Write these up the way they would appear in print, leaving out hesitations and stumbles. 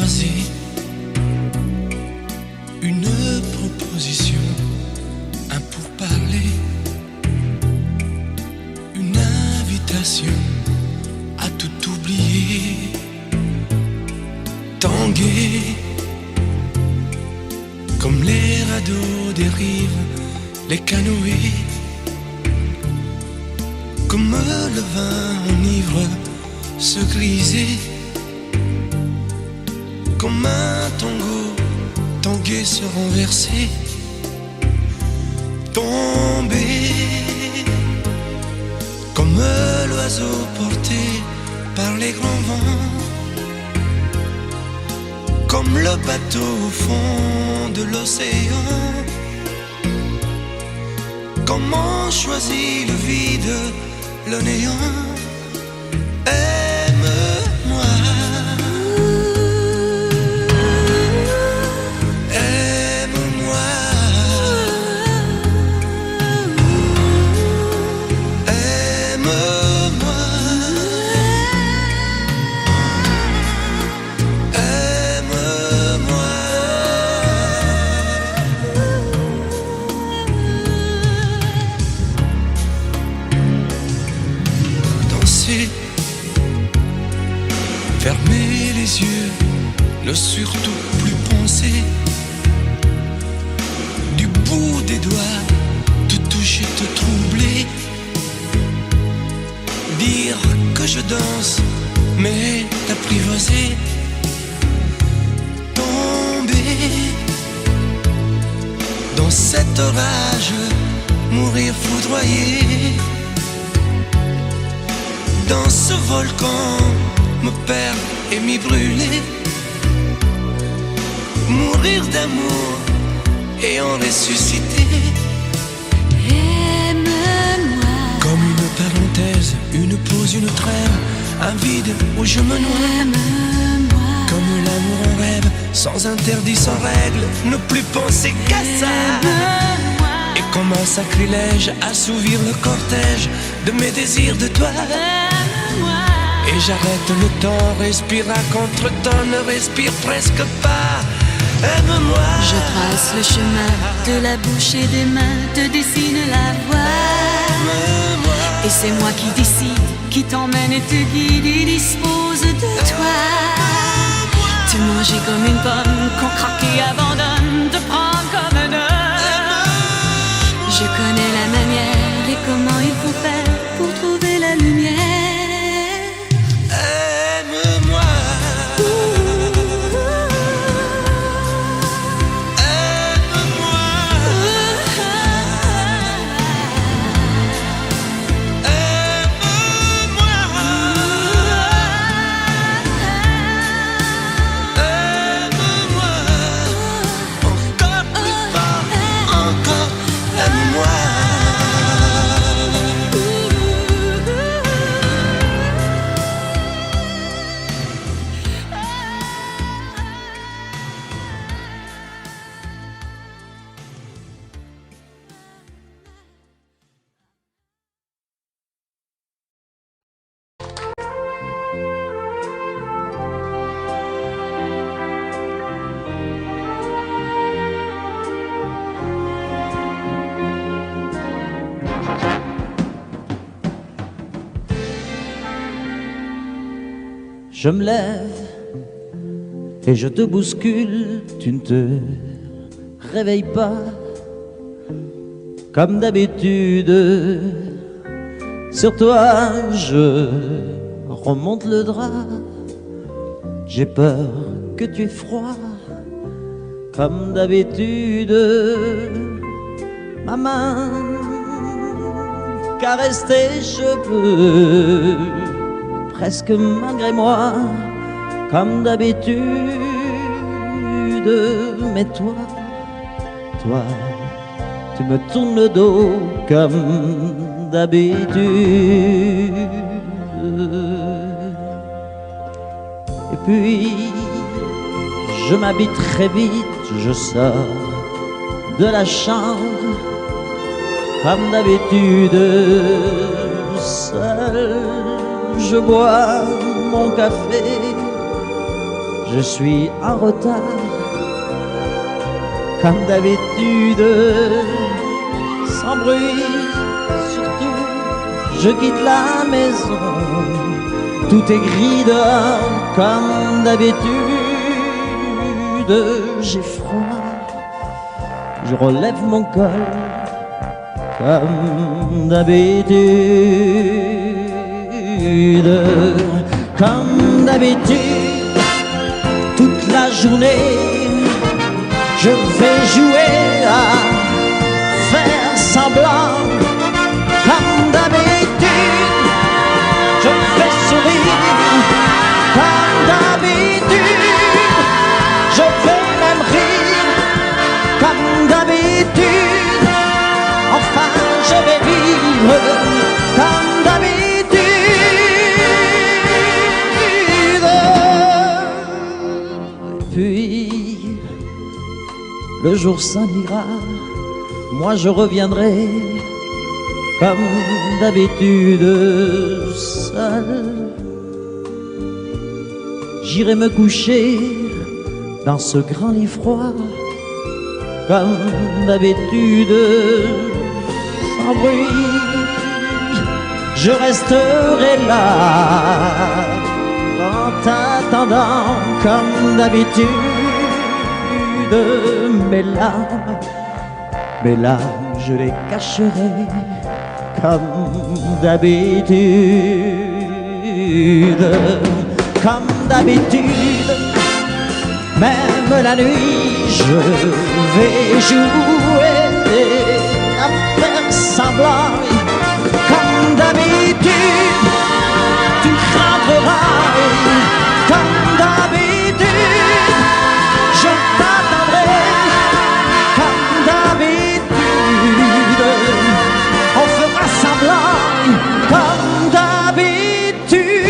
apprivoiser une proposition, un pourparler, une invitation à tout oublier, tanguer comme les radeaux des rives, les canoës, comme le vin enivre se griser, comme un tango tanguer se renverser, tomber comme l'oiseau porté par les grands vents, comme le bateau au fond de l'océan. Comment choisit le vide, le néant? Aime-moi, aime-moi, aime-moi, aime-moi. Danser, fermer les yeux, ne surtout plus penser, du bout des doigts, te toucher, te troubler, dire que je danse, mais t'apprivoiser, tomber dans cet orage, mourir foudroyé, dans ce volcan, me perdre et m'y brûler, mourir d'amour et en ressusciter. Aime-moi, Comme une parenthèse, une pause, une trêve, un vide où je me noie. aime-moi, Comme l'amour en rêve, sans interdit, sans règle, ne plus penser qu'à ça. aime-moi, Et comme un sacrilège, assouvir le cortège de mes désirs de toi. aime-moi. Et j'arrête le temps, respire à contre-temps, ne respire presque pas. Aime-moi. Je trace le chemin de la bouche et des mains, te dessine la voie. Aime-moi. Et c'est moi qui décide, qui t'emmène et te guide et dispose de toi. Te manger comme une pomme qu'on craque et abandonne, te prendre comme un homme. Je connais la manière et comment il faut faire pour trouver la lumière. Aime-moi. Je me lève et je te bouscule, tu ne te réveilles pas comme d'habitude. Sur toi, je remonte le drap. J'ai peur que tu aies froid comme d'habitude. Ma main caresse tes cheveux, presque malgré moi, comme d'habitude. Mais toi, tu me tournes le dos comme d'habitude. Et puis, je m'habille très vite, je sors de la chambre comme d'habitude. Seul, je bois mon café, je suis en retard, comme d'habitude, sans bruit, surtout, je quitte la maison, tout est gris dehors, comme d'habitude, j'ai froid, je relève mon col, comme d'habitude, comme d'habitude, toute la journée, je vais jouer à faire semblant, comme d'habitude, je vais sourire, comme d'habitude, je vais même rire, comme d'habitude, enfin je vais vivre, comme d'habitude. Puis le jour s'en ira, moi je reviendrai comme d'habitude seul. J'irai me coucher dans ce grand lit froid, comme d'habitude, sans bruit. Je resterai là, en t'attendant comme d'habitude. Mes larmes, je les cacherai comme d'habitude, comme d'habitude. Même la nuit, je vais jouer à faire semblant, comme d'habitude. Tu rentreras comme d'habitude. Je t'attendrai comme d'habitude. On fera semblant comme d'habitude.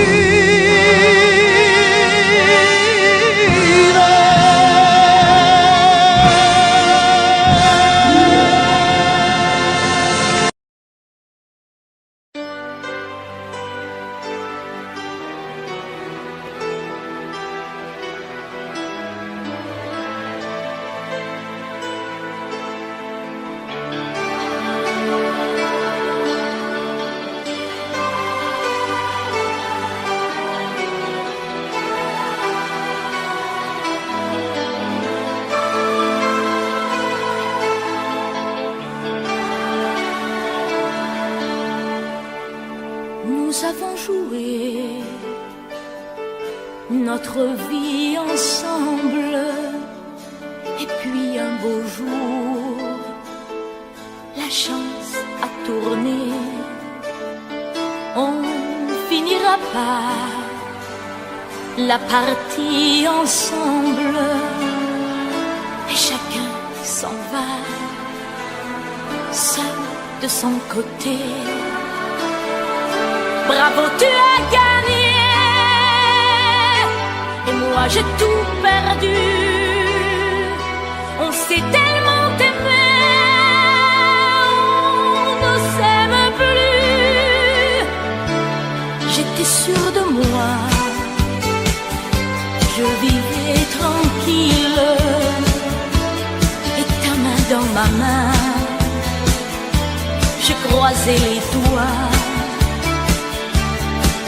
Nous avons joué notre vie ensemble, et puis un beau jour, la chance a tourné. On finira par la partie ensemble, et chacun s'en va, seul de son côté. Bravo, tu as gagné, et moi j'ai tout perdu. On s'est tellement aimé, on ne s'aime plus. J'étais sûre de moi, je vivais tranquille, et ta main dans ma main, je croisais les doigts.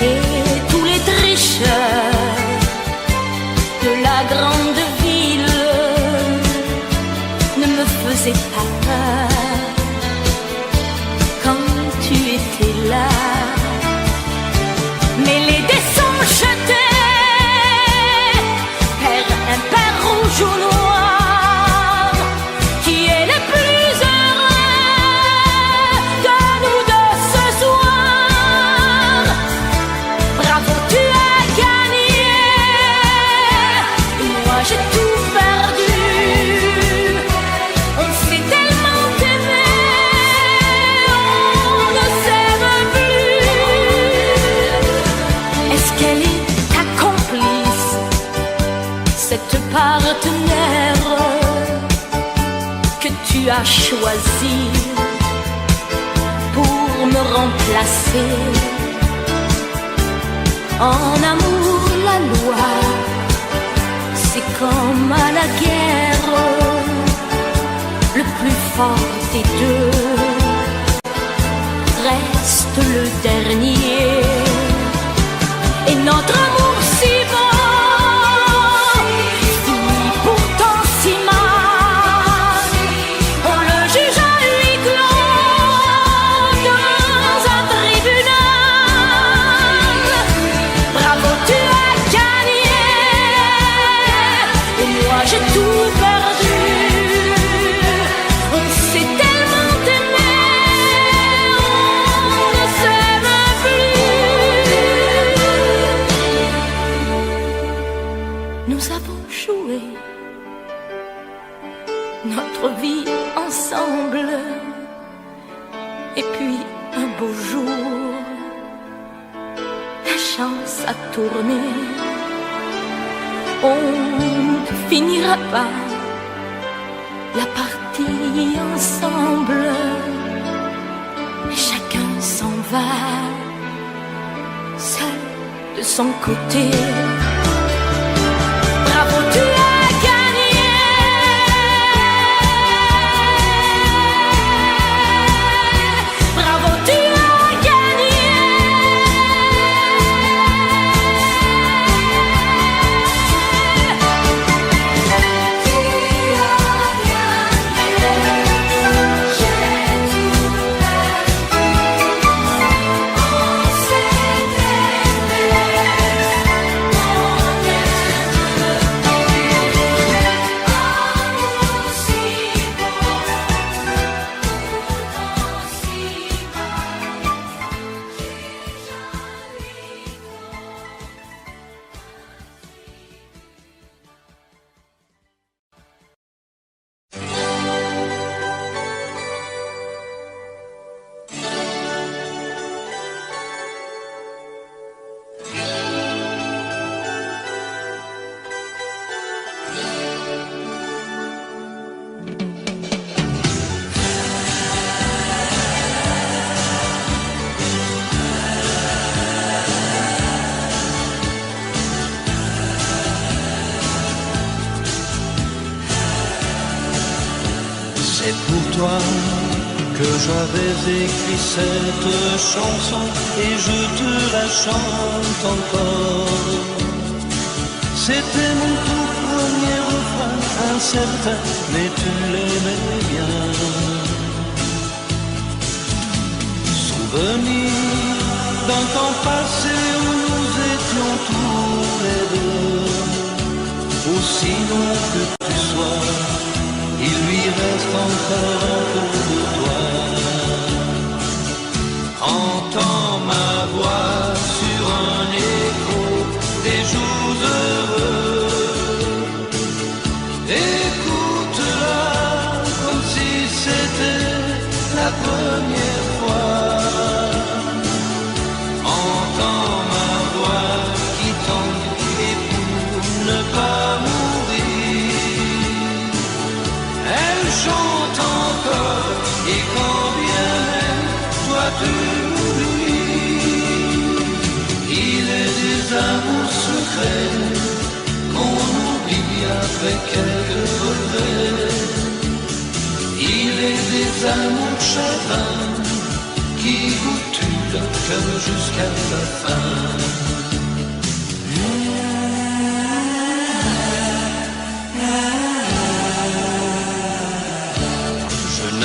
Et tous les tricheurs de la grande ville ne me faisaient pas peur quand tu étais là. Mais les dés sont jetés, père impair, rouge ou noir, qui est le plus heureux de nous deux ce soir. Bravo, tu as gagné, et moi j'ai tout perdu. On s'est tellement aimé, on ne s'aime plus. Est-ce qu'elle est ta complice, cette partenaire que tu as choisi pour me remplacer? En amour, la loi la guerre, le plus fort des deux reste le dernier. Et notre amour si beau finit pourtant si mal. On le juge à huis clos dans un tribunal. Bravo, tu as gagné, et moi j'ai tout perdu. On s'est tellement aimé, on ne s'aime plus. Nous avons joué notre vie ensemble, et puis un beau jour, la chance a tourné. On ne finira pas la partie ensemble, et chacun s'en va seul de son côté. Bravo, tu as gagné, bravo, tu as gagné. C'est pour toi que j'avais écrit cette chanson et je te la chante encore. C'était mon tout premier refrain, incertain, mais tu l'aimais bien. Souvenir d'un temps passé où nous étions tous les deux. Aussi long que tu sois, il lui reste encore un peu de toi. Entends ma voix sur un écho des jours heureux. Écoute-la comme si c'était la première fois. Entends ma voix qui tombe et pour ne pas mourir, elle chante encore, et quand bien même toi tu m'oublies, il est des amours secrets qu'on oublie après quelques regrets. Il est des amours chagrins qui vous tuent le cœur jusqu'à la fin.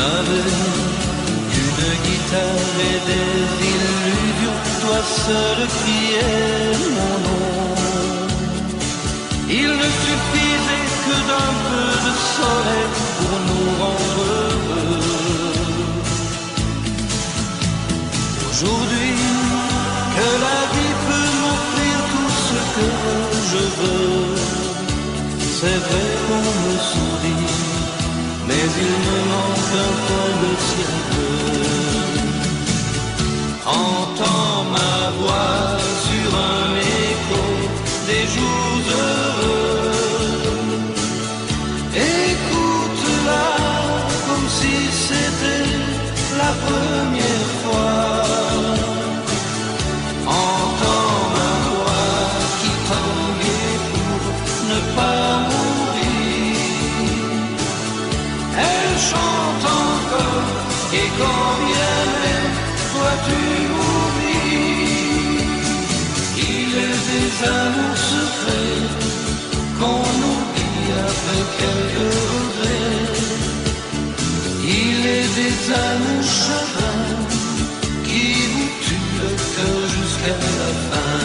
J'avais une guitare et des illusions, toi seul criais mon nom. Il ne suffisait que d'un peu de soleil pour nous rendre heureux. Aujourd'hui, que la vie peut m'offrir tout ce que je veux, c'est vrai qu'on me sourit, mais il me manque un peu le ciel bleu. Entends ma voix sur un écho des jours heureux. Écoute-la comme si c'était la première fois. Entends ma voix qui tanguait pour ne pas mourir. quand bien même toi tu m'oublies. Il est des amours secrets qu'on oublie après quelques regrets. Il est des amours chagrins qui vous tuent le cœur jusqu'à la fin.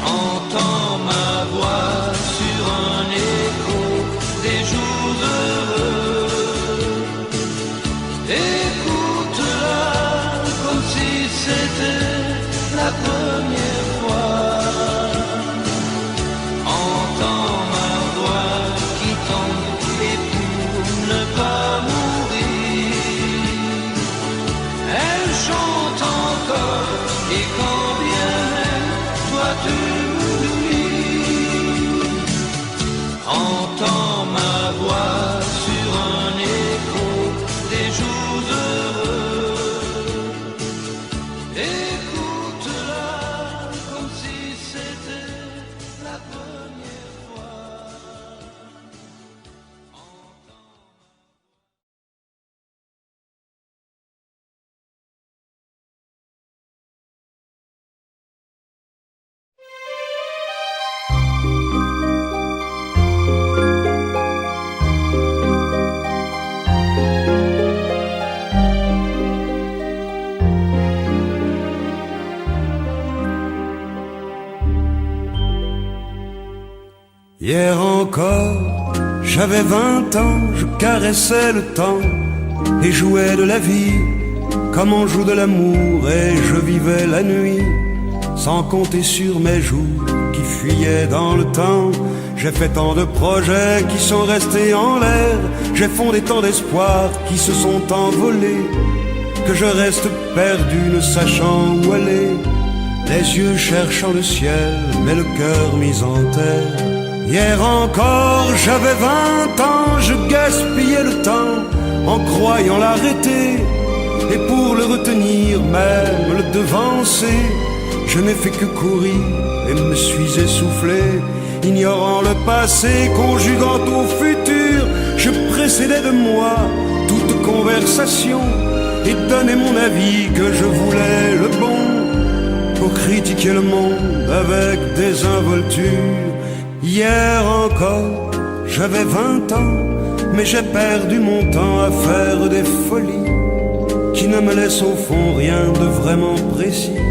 Entends ma voix sur un écho des jours heureux. Écoute-la comme si c'était la première fois. Entends ma voix qui tombe et pour ne pas mourir, elle chante encore et quand bien même toi tu m'oublies. Entends ma voix sur un écho des jours heureux. Écoute-la comme si c'était la première fois. Hier encore, j'avais 20 ans, je caressais le temps et jouais de la vie comme on joue de l'amour, et je vivais la nuit sans compter sur mes jours qui fuyaient dans le temps. J'ai fait tant de projets qui sont restés en l'air, j'ai fondé tant d'espoirs qui se sont envolés, que je reste perdu ne sachant où aller, les yeux cherchant le ciel mais le cœur mis en terre. Hier encore, j'avais 20 ans, je gaspillais le temps en croyant l'arrêter, et pour le retenir, même le devancer, je n'ai fait que courir et me suis essoufflé. Ignorant le passé, conjuguant au futur, je précédais de moi toute conversation et donnais mon avis que je voulais le bon, pour critiquer le monde avec désinvolture. Hier encore, j'avais 20 ans, mais j'ai perdu mon temps à faire des folies qui ne me laissent au fond rien de vraiment précis,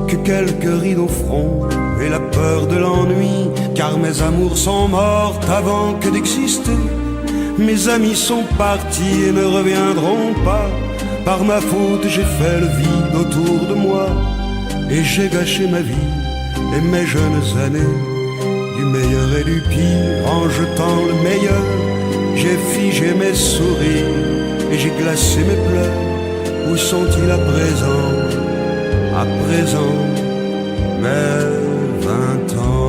que quelques rides au front et la peur de l'ennui, car mes amours sont mortes avant que d'exister. Mes amis sont partis et ne reviendront pas. Par ma faute j'ai fait le vide autour de moi, et j'ai gâché ma vie et mes jeunes années, du meilleur et du pire en jetant le meilleur. J'ai figé mes sourires et j'ai glacé mes pleurs. Où sont-ils à présent, mes 20 ans?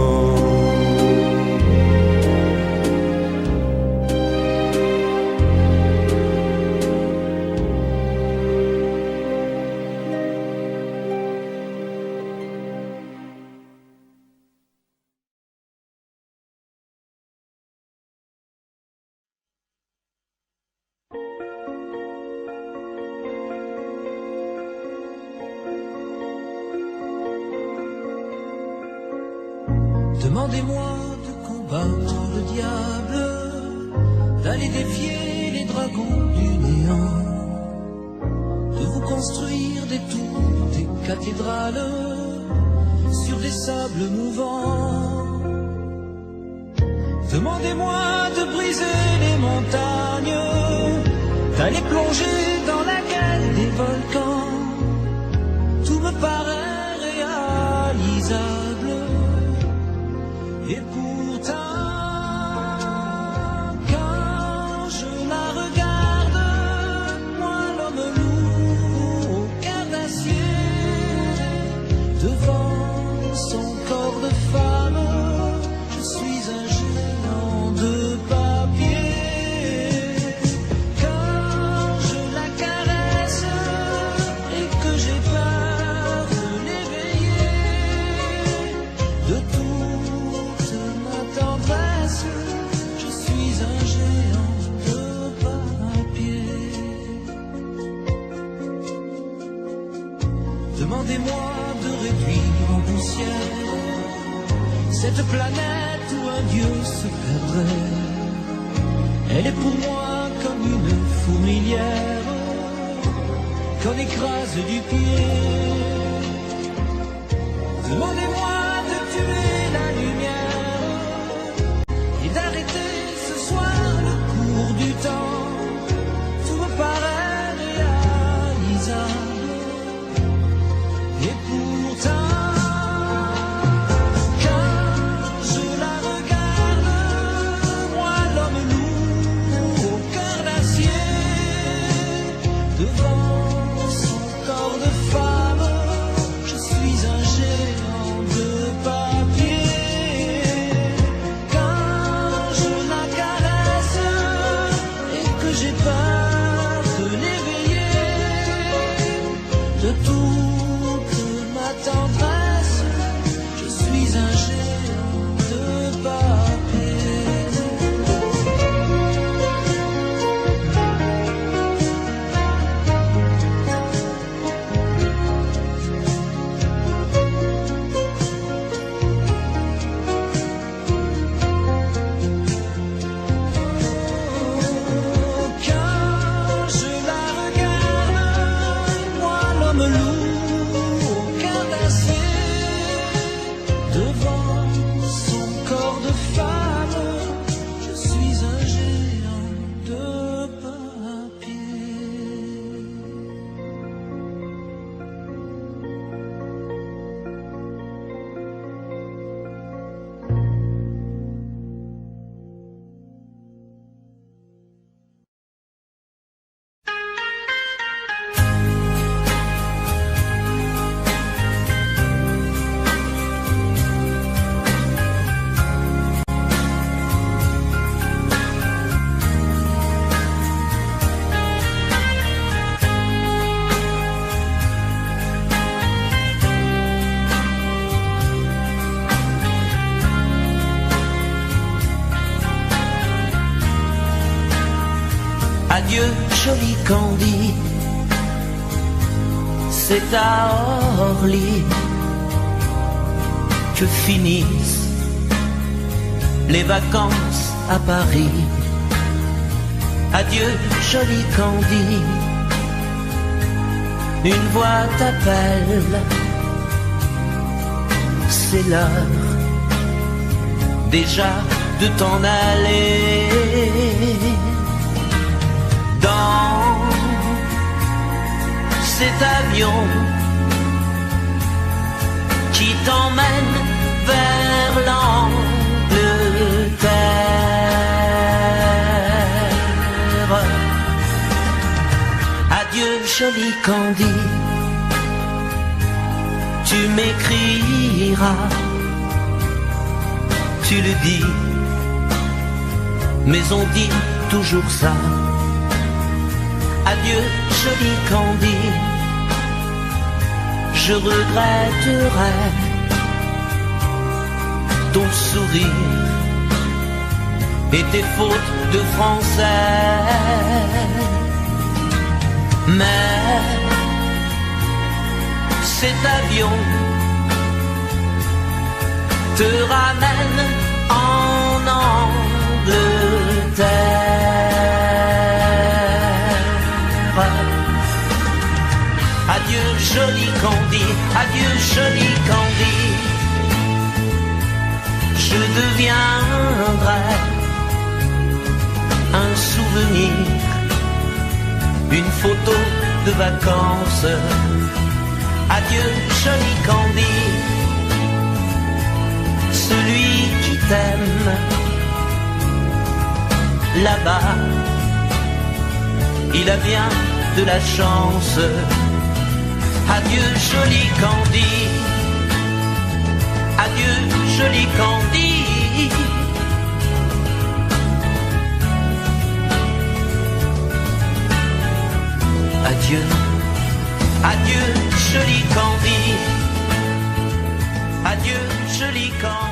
Demandez-moi de combattre le diable, d'aller défier les dragons du néant, de vous construire des tours, des cathédrales sur des sables mouvants. Demandez-moi de briser les montagnes, d'aller plonger dans la gueule des volcans. Tout me paraît réalisable. Et pourtant, quand je la regarde, moi l'homme lourd au cœur d'acier, devant son corps de femme, je suis un géant de papier. Quand je la caresse, Demandez-moi de réduire en poussière cette planète où un Dieu se perdrait. Elle est pour moi comme une fourmilière qu'on écrase du pied. Demandez-moi de tuer la lumière et d'arrêter ce soir le cours du temps. Tout me paraît réalisable et pourtant Adieu, joli Candy, c'est à Orly que finissent les vacances à Paris. Adieu, joli Candy, une voix t'appelle, c'est l'heure déjà de t'en aller. Dans cet avion qui t'emmène vers l'Angleterre. Adieu, joli Candy, tu m'écriras, tu le dis, mais on dit toujours ça. Adieu, joli Candy, je regretterai ton sourire et tes fautes de français. Mais cet avion te ramène en Angleterre. Adieu, joli Candy, adieu, joli Candy, je deviendrai un souvenir, une photo de vacances. Adieu, joli Candy, celui qui t'aime là-bas, il a bien de la chance. Adieu, joli Candy, adieu, joli Candy. Adieu, adieu, joli Candy, adieu, joli Candy.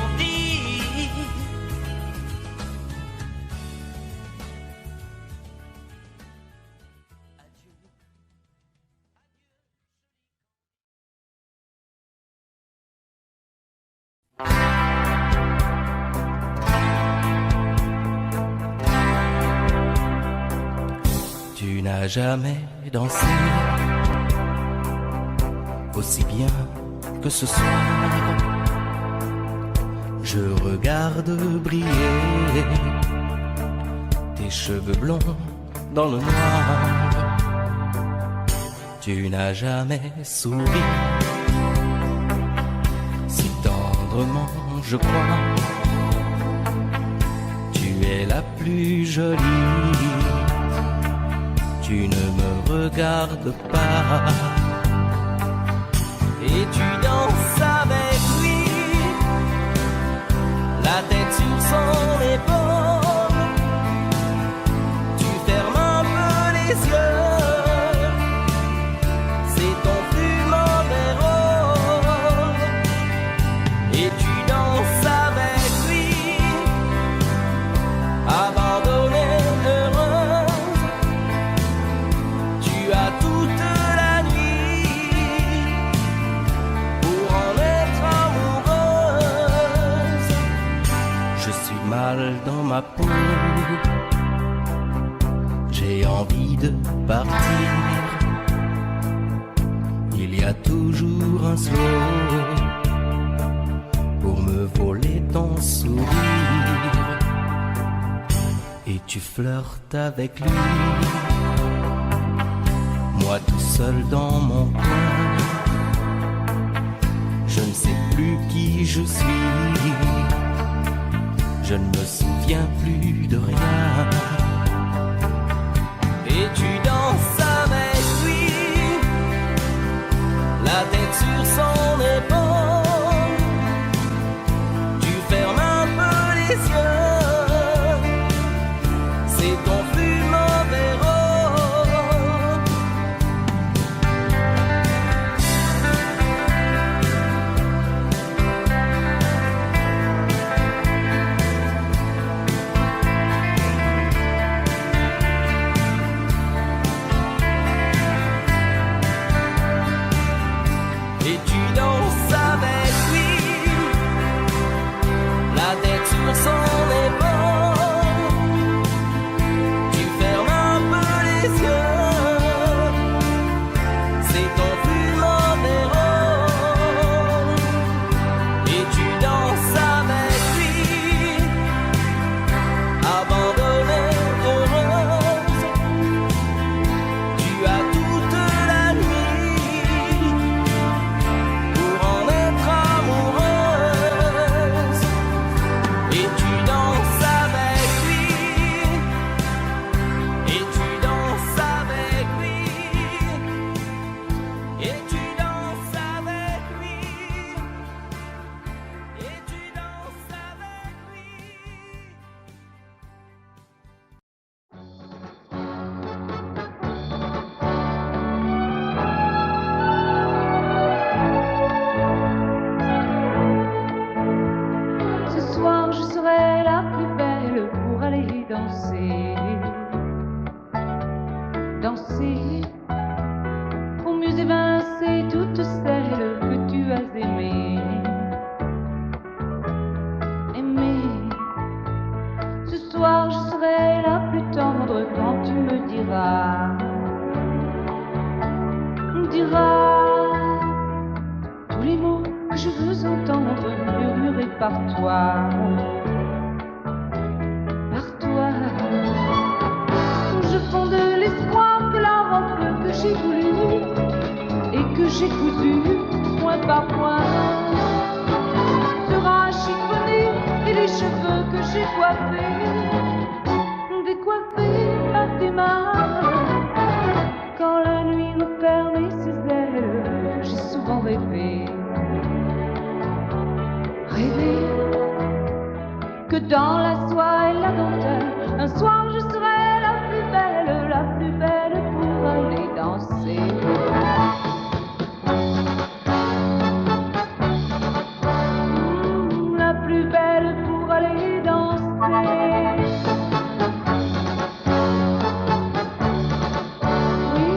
Tu n'as jamais dansé aussi bien que ce soir. Je regarde briller tes cheveux blonds dans le noir. Tu n'as jamais souri si tendrement, je crois. Tu es la plus jolie. Tu ne me regardes pas. Et tu danses avec lui, la tête sur son épaule. Tu fermes un peu les yeux, c'est ton plus mauvais rôle. Et tu danses avec lui, abandonnée, heureuse. Tu as toute la nuit pour en être amoureuse. Je suis mal dans ma peau, j'ai envie de partir. Il y a toujours un slow pour me voler ton sourire. Et tu flirtes avec lui, moi tout seul dans mon coin. Je ne sais plus qui je suis, je ne me souviens plus de rien. Et tu danses avec lui, la tête sur son épaule. Tu fermes un peu les yeux, c'est ton plus mauvais rôle. Et tu danses avec lui, la tête sur son épaule. Tu fermes un peu les yeux, c'est ton plus mauvais rôle. Et tu danses avec lui, abandonnée, heureuse. Tu as toute la nuit pour en être amoureuse. Et tu danses avec lui, et tu danses avec lui, et tu danses avec lui, et tu danses avec lui. Ce soir je serai la plus belle pour aller danser. Danser pour mieux évincer toutes celles que tu as aimées. Aimer. Ce soir je serai la plus tendre quand tu me diras tous les mots que je veux entendre murmurés par toi. Je fonde l'espoir que la robe que j'ai voulue et que j'ai cousue point par point sera chiffonnée, et les cheveux que j'ai coiffés décoiffés par tes mains. Quand la nuit me permet ses ailes, j'ai souvent rêvé que dans la soie et la dentelle, un soir je serai la plus belle pour aller danser. La plus belle pour aller danser. Oui,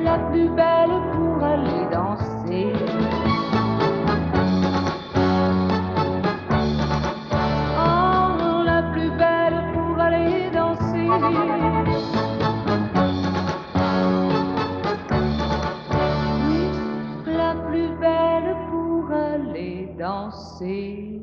la plus belle pour aller danser. Oh, la plus belle pour aller danser. danser.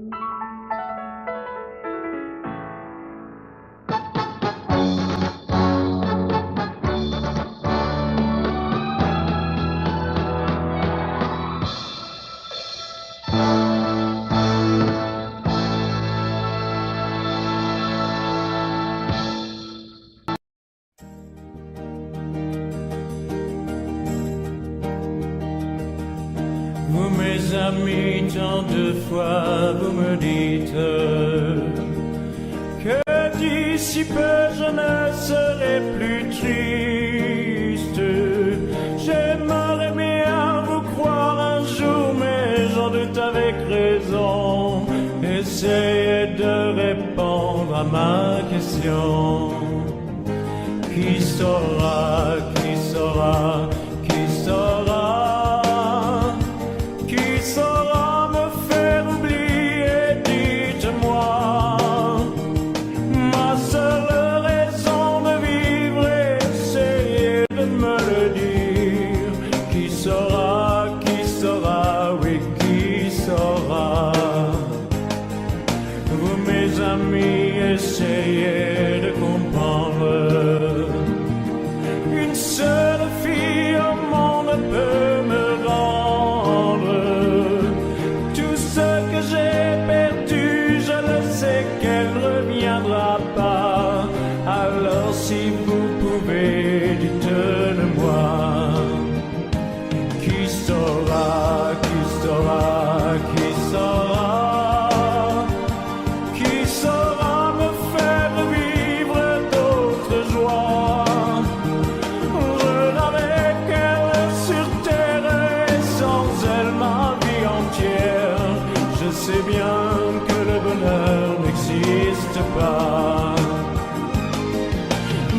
Vous mes amis, tant de fois vous me dites que d'ici peu je ne serai plus triste. J'aimerais bien vous croire un jour, mais j'en doute avec raison. Essayez de répondre à ma question. Qui saura, qui saura, qui saura? Qui saura me faire oublier, dites-moi. Ma seule raison de vivre, essayez de me le dire. Qui saura, oui, qui saura? Vous mes amis, essayez de comprendre. Une seule fille au monde peut me rendre tout ce que j'ai perdu. Je le sais qu'elle ne reviendra pas. Alors si vous pouvez, dites-le-moi. Qui saura, qui saura, qui saura? Qui saura me faire vivre d'autres joies? Je n'avais qu'elle sur terre et sans elle ma vie entière. Je sais bien que le bonheur n'existe pas.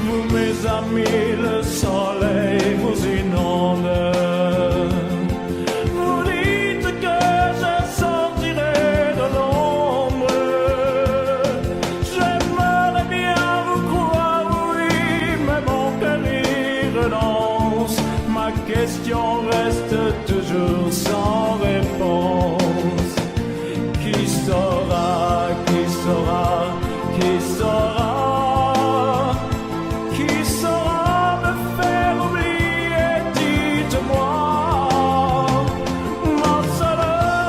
Vous mes amis, le soleil vous inonde. Vous dites que je sortirai de l'ombre. J'aimerais bien vous croire, oui, mais mon cœur y renonce. Ma question reste toujours sans réponse. Qui saura, qui saura, qui saura? Qui saura me faire oublier, dites-moi. Ma seule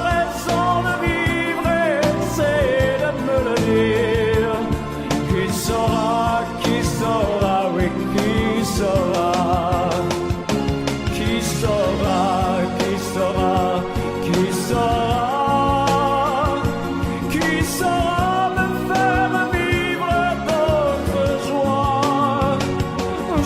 raison de vivre, essayez de me le dire. Qui saura, oui, qui saura? Qui saura, qui saura, qui saura? Qui saura me faire vivre d'autres joies?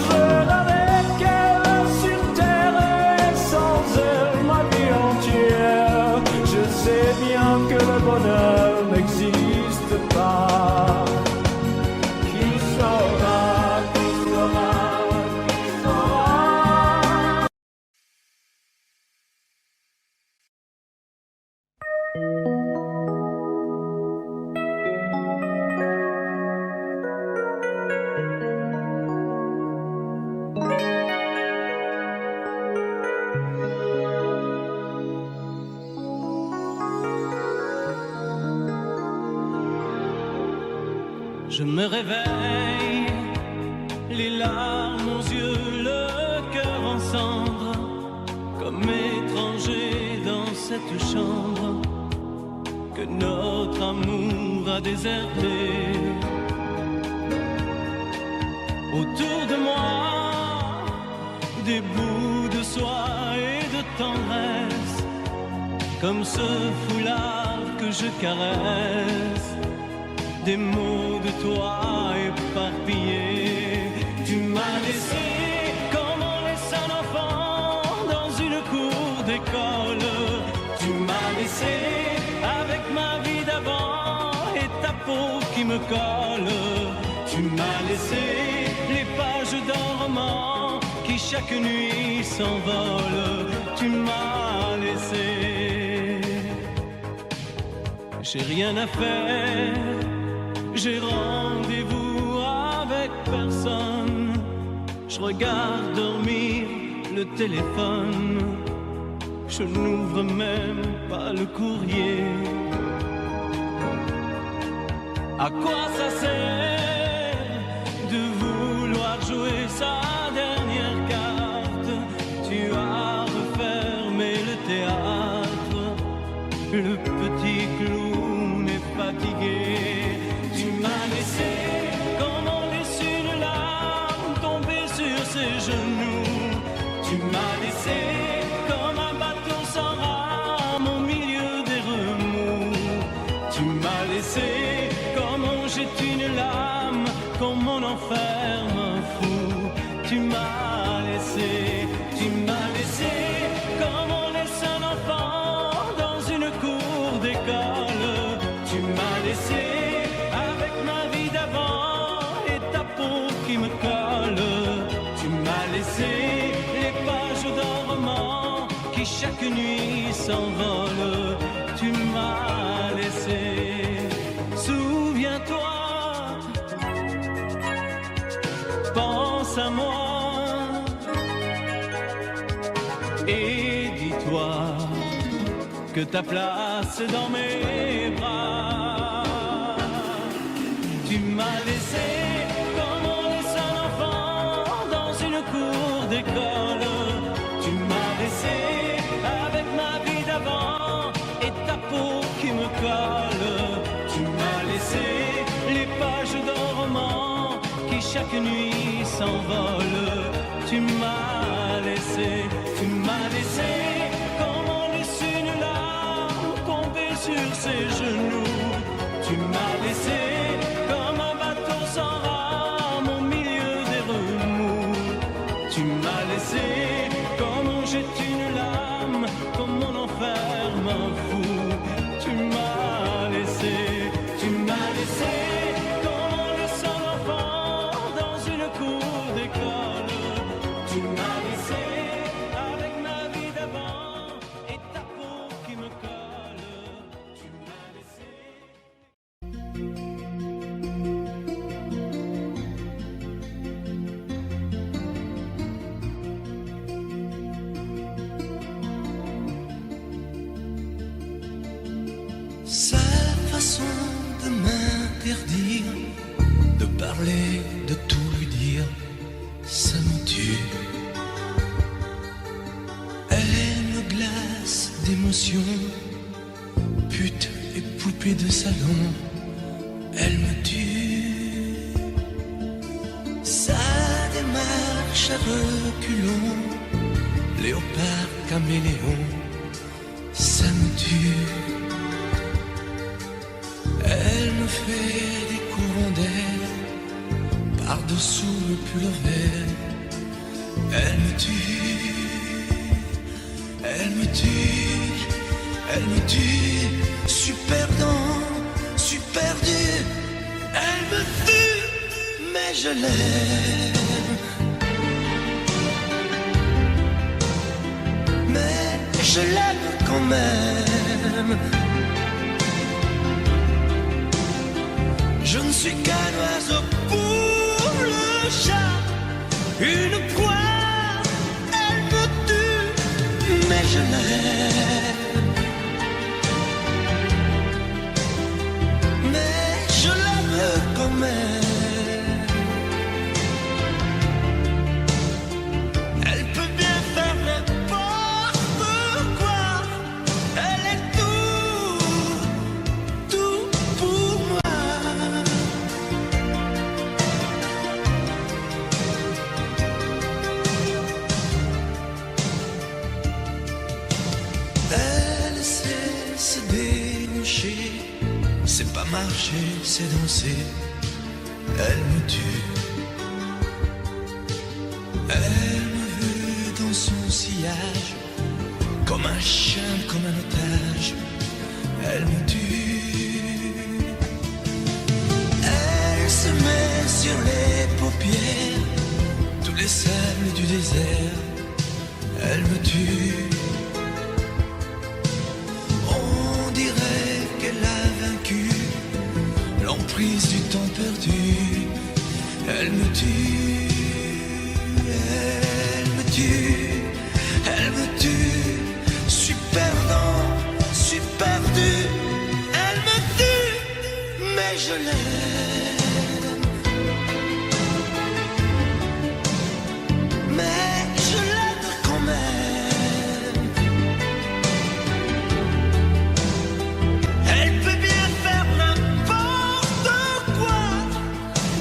Je n'avais qu'elle sur terre et sans elle ma vie entière. Je sais bien que le bonheur n'existe pas. Qui saura, qui saura, qui saura? Je me réveille, les larmes aux yeux, le cœur en cendres, comme étranger dans cette chambre que notre amour a déserté. Autour de moi, des bouts de soie et de tendresse, comme ce foulard que je caresse. Des mots de toi éparpillés. Tu m'as laissé comme on laisse un enfant dans une cour d'école. Tu m'as laissé avec ma vie d'avant et ta peau qui me colle. Tu m'as laissé les pages d'un roman qui chaque nuit s'envole. Tu m'as laissé. J'ai rien à faire. J'ai rendez-vous avec personne. Je regarde dormir le téléphone. je n'ouvre même pas le courrier. À quoi ça sert de vouloir jouer sa dernière carte? Tu as refermé le théâtre, le petit clown est fatigué. Tu m'as laissé comme on laisse une larme tomber sur ses genoux. Tu m'as laissé comme un bateau sans rame au milieu des remous. Tu m'as laissé comme on jette une lame, comme on enferme un fou. Tu m'as laissé comme on laisse un enfant dans une cour d'école. Tu m'as laissé avec ma vie d'avant et ta peau qui me colle. Tu m'as laissé les pages d'un roman qui chaque nuit s'envolent. Tu m'as laissé. Souviens-toi, pense à moi et dis-toi que ta place est dans mes bras. Tu m'as laissé comme on laisse un enfant dans une cour d'école. Tu m'as laissé avec ma vie d'avant et ta peau qui me colle. Tu m'as laissé les pages d'un roman qui chaque nuit s'envolent. Tu m'as laissé comme on laisse une larme tomber sur ses genoux. Tu m'as laissé comme un bateau sans rame au milieu des remous. Tu m'as laissé comme on jette une lame, comme on enferme un fou. Tu m'as laissé comme on laisse un enfant dans une cour d'école. Tu m'as laissé avec ma vie d'avant et ta peau qui me colle. Tu m'as laissé. Sa façon de m'interdire de parler, de tout lui dire, ça me tue. Elle me glace d'émotion, pute et poupée de salon, elle me tue. Sa démarche à reculons, léopard caméléon, ça me tue. Elle me fait des courants d'air par-dessous le pull vert. Elle me tue, elle me tue, elle me tue. Super dur. Elle me tue, mais je l'aime. Mais je l'aime quand même. Je ne suis qu'un oiseau pour le chat, une proie, elle me tue, mais je l'aime. Mais je l'aime quand même. Elle peut bien faire n'importe quoi, elle est tout pour moi. Elle sait se déhancher, c'est pas marcher, c'est danser. Elle me tue. Elle me veut dans son sillage, comme un chien, comme un otage. Elle me tue. Elle se met sur les paupières tous les sables du désert. Elle me tue. On dirait qu'elle a vaincu l'emprise du temps perdu. Elle me tue, elle me tue, elle me tue. je l'aime. Mais je l'aime quand même. Elle peut bien faire n'importe quoi.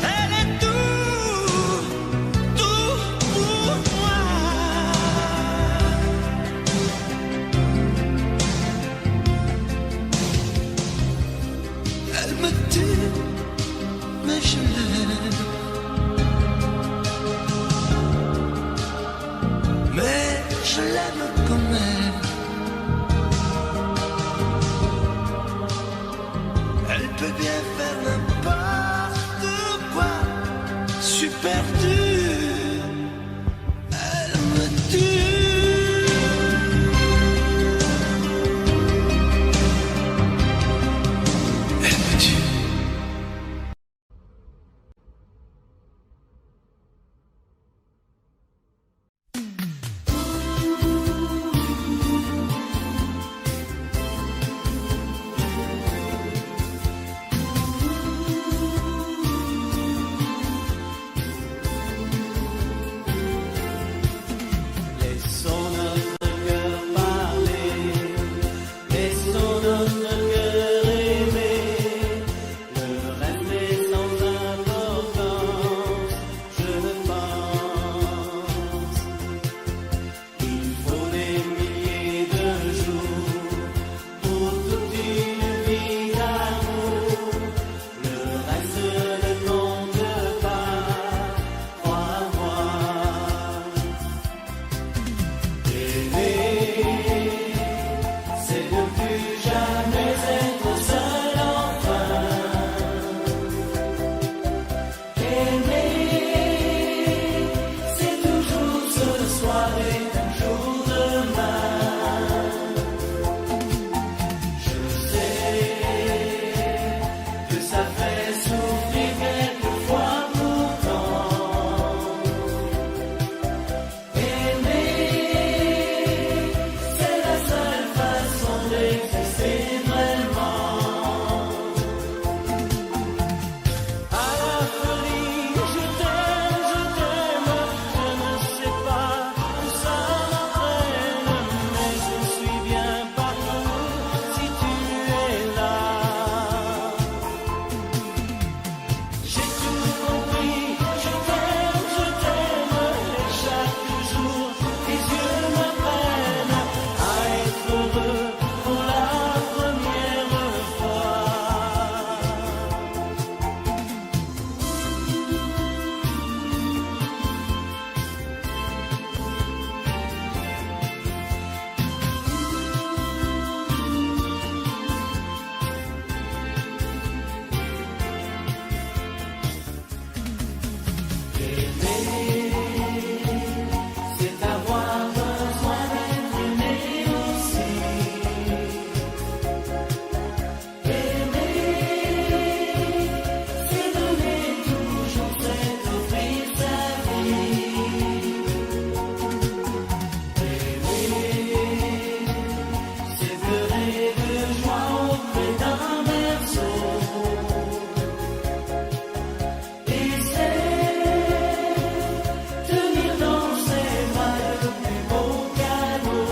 Elle est tout pour moi. Elle me tue, mais je l'aime. Mais je l'aime quand même. Elle peut bien faire n'importe quoi. Super dur. Elle me tue. Elle me tue. Laissons notre cœur parler, laissons notre cœur aimer. Le reste est sans importance, je pense. Il faut des milliers de jours pour toute une vie d'amour. Le reste ne compte pas, crois-moi. Aimer, c'est ne plus jamais être seul enfin. Aimer, c'est toujours ce soir et toujours demain. Je sais que ça fait souffrir quelquefois pourtant. Aimer, c'est la seule façon d'exister vraiment. À la folie, je t'aime, je ne sais pas où ça m'entraîne, mais je suis bien partout si tu es là. J'ai tout compris, je t'aime, et chaque jour tes yeux m'apprennent à être heureux pour la première fois. C'est avoir besoin d'être aimé aussi. Aimer, c'est donner toujours, c'est offrir sa vie. Aimer, c'est pleurer de joie auprès d'un berceau. Et c'est tenir dans ses bras le plus beau cadeau.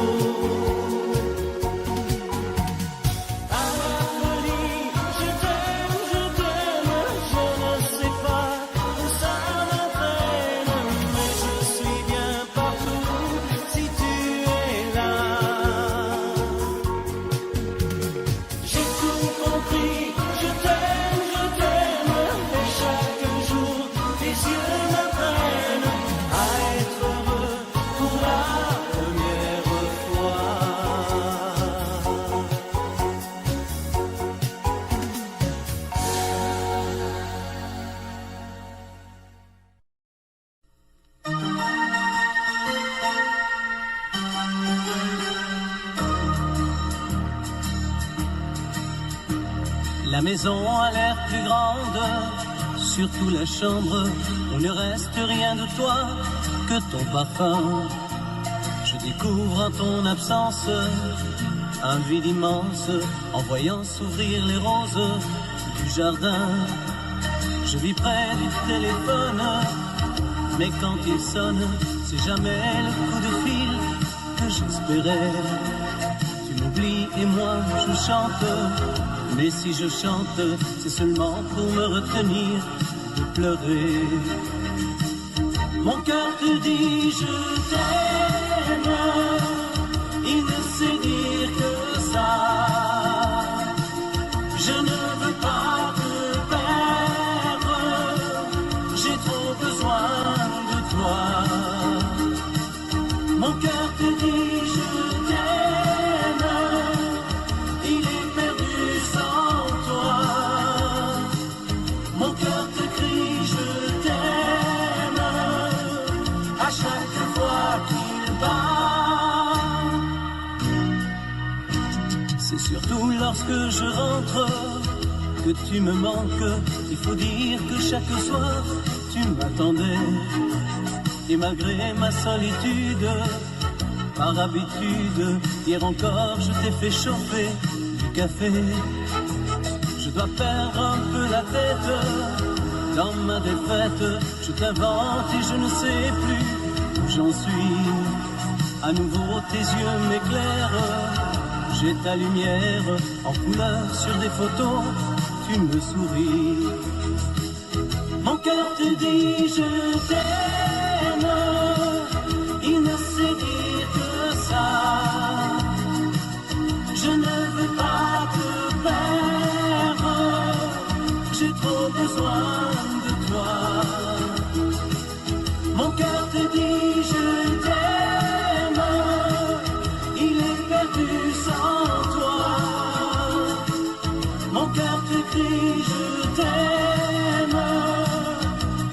À la folie, je t'aime, je ne sais pas où ça m'entraîne, mais je suis bien partout si tu es là. J'ai tout compris, je t'aime, et chaque jour tes yeux m'apprennent à être heureux pour la première fois. La maison a l'air plus grande, surtout la chambre où ne reste rien de toi que ton parfum. Je découvre en ton absence un vide immense en voyant s'ouvrir les roses du jardin. Je vis près du téléphone, mais quand il sonne, c'est jamais le coup de fil que j'espérais. Tu m'oublies et moi je chante, mais si je chante, c'est seulement pour me retenir de pleurer. Mon cœur te dit je t'aime, il ne sait dire que ça. Je ne veux pas te perdre, j'ai trop besoin de toi. Mon cœur te dit je t'aime, il est perdu sans toi. Mon cœur te crie je t'aime à chaque fois qu'il bat. C'est surtout lorsque je rentre que tu me manques. Il faut dire que chaque soir tu m'attendais. Et malgré ma solitude, par habitude, hier encore je t'ai fait chauffer du café. Je dois perdre un peu la tête dans ma défaite. Je t'invente et je ne sais plus où j'en suis. À nouveau tes yeux m'éclairent, j'ai ta lumière en couleur sur des photos, tu me souris. Mon cœur te dit je t'aime, il ne sait dire que ça. Je ne veux pas te perdre, j'ai trop besoin de toi. Mon cœur te dit je t'aime, il est perdu sans toi. Mon cœur te crie je t'aime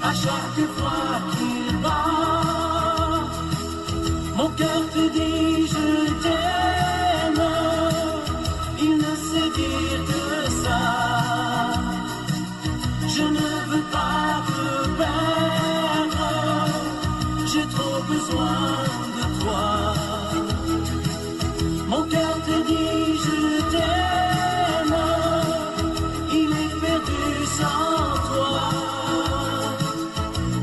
à chaque fois qu'il bat. Mon cœur te dit je t'aime, il ne sait dire que ça. Je ne veux pas te perdre, j'ai trop besoin de toi. Mon cœur te dit je t'aime, il est perdu sans toi.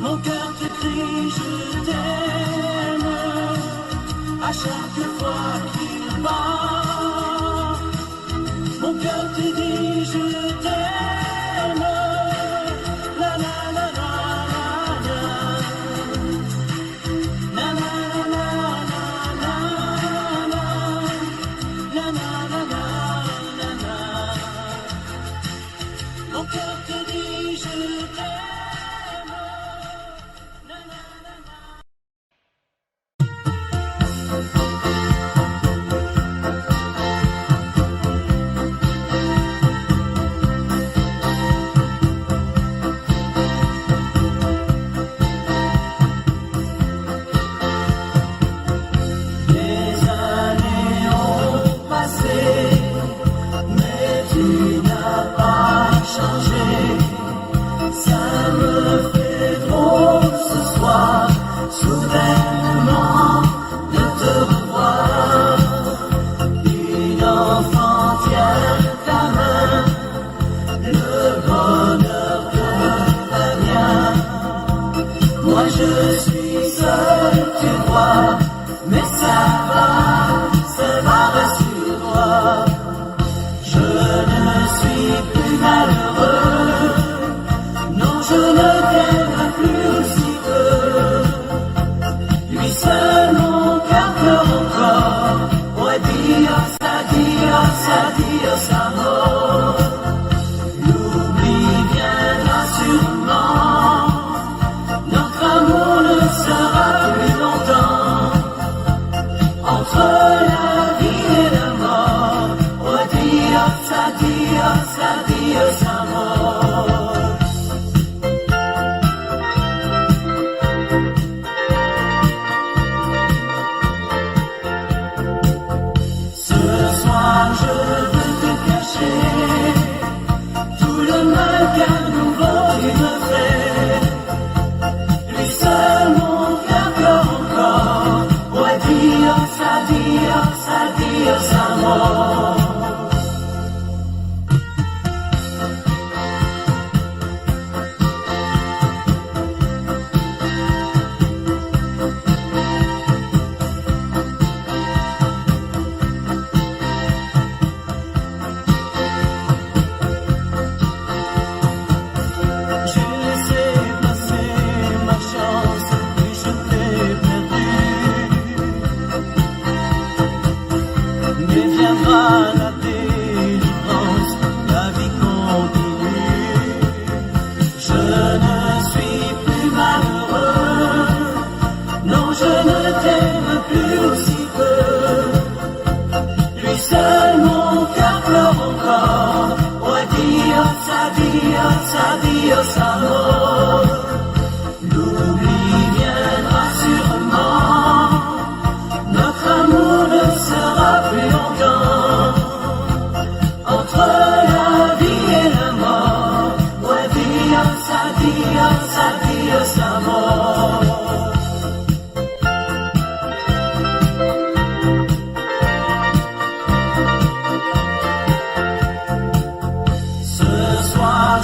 Mon cœur te crie je t'aime à chaque fois qu'il bat. Mon cœur te dit je t'aime, la la la la la la, la la la la la, la la la la la. Mon cœur te dit je t'aime. Des années ont passé, mais tu n'as pas changé. Ça me fait drôle ce soir, soudainement, de te revoir. Une enfant tient ta main, le bonheur te revient. Moi je suis seul, tu vois, mais ça va, rassure-toi. Je ne suis plus malheureux, non je ne t'aimerai plus aussi peu. Lui seul mon cœur pleure encore, pourrait dire ça mais viendra la délivrance, la vie continue. Je ne suis plus malheureux, non je ne t'aime plus aussi peu. Lui seul mon cœur pleure encore, oh addio, addio, sa mort. L'oubli viendra sûrement, notre amour ne sera plus longtemps. Entre la vie et la mort, oh addio, sa mort.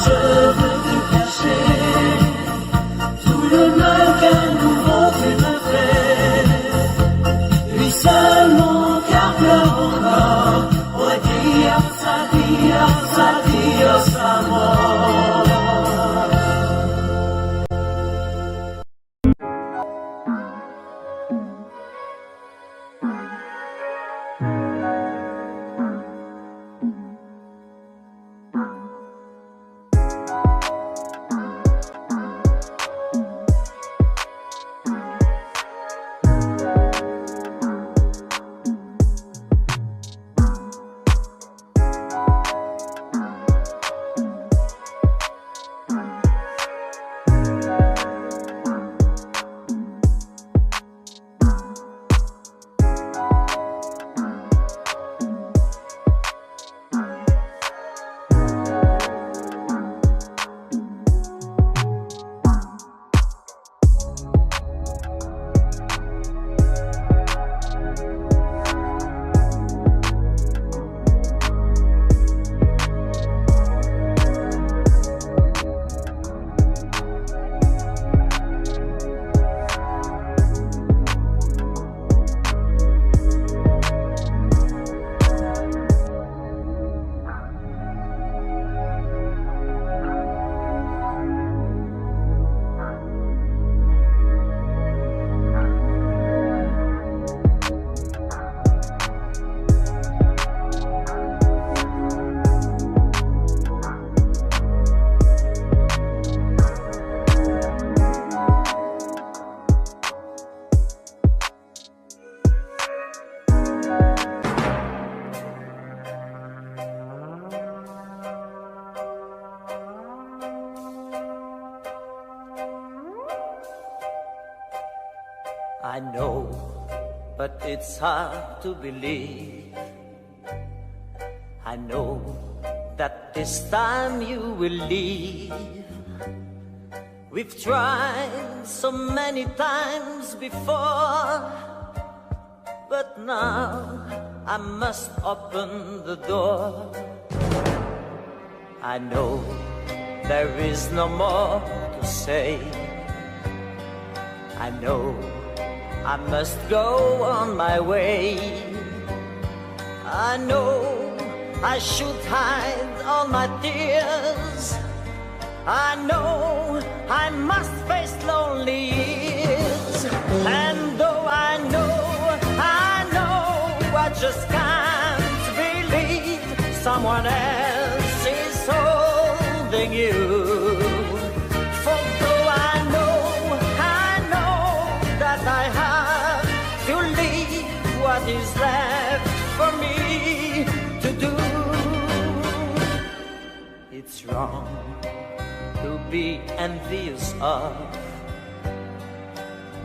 Je veux te cacher tout le mal qu'un nouveau tu me fais. Lui seul mon cœur pleure encore, oh addio, sa mort. I know, but it's hard to believe. I know that this time you will leave. We've tried so many times before, but now I must open the door. I know there is no more to say. I know I must go on my way. I know I should hide all my tears. I know I must face lonely years. And though I know, I just can't believe someone else is holding you. For though I know that I have to leave what is left for me to do. It's wrong to be envious of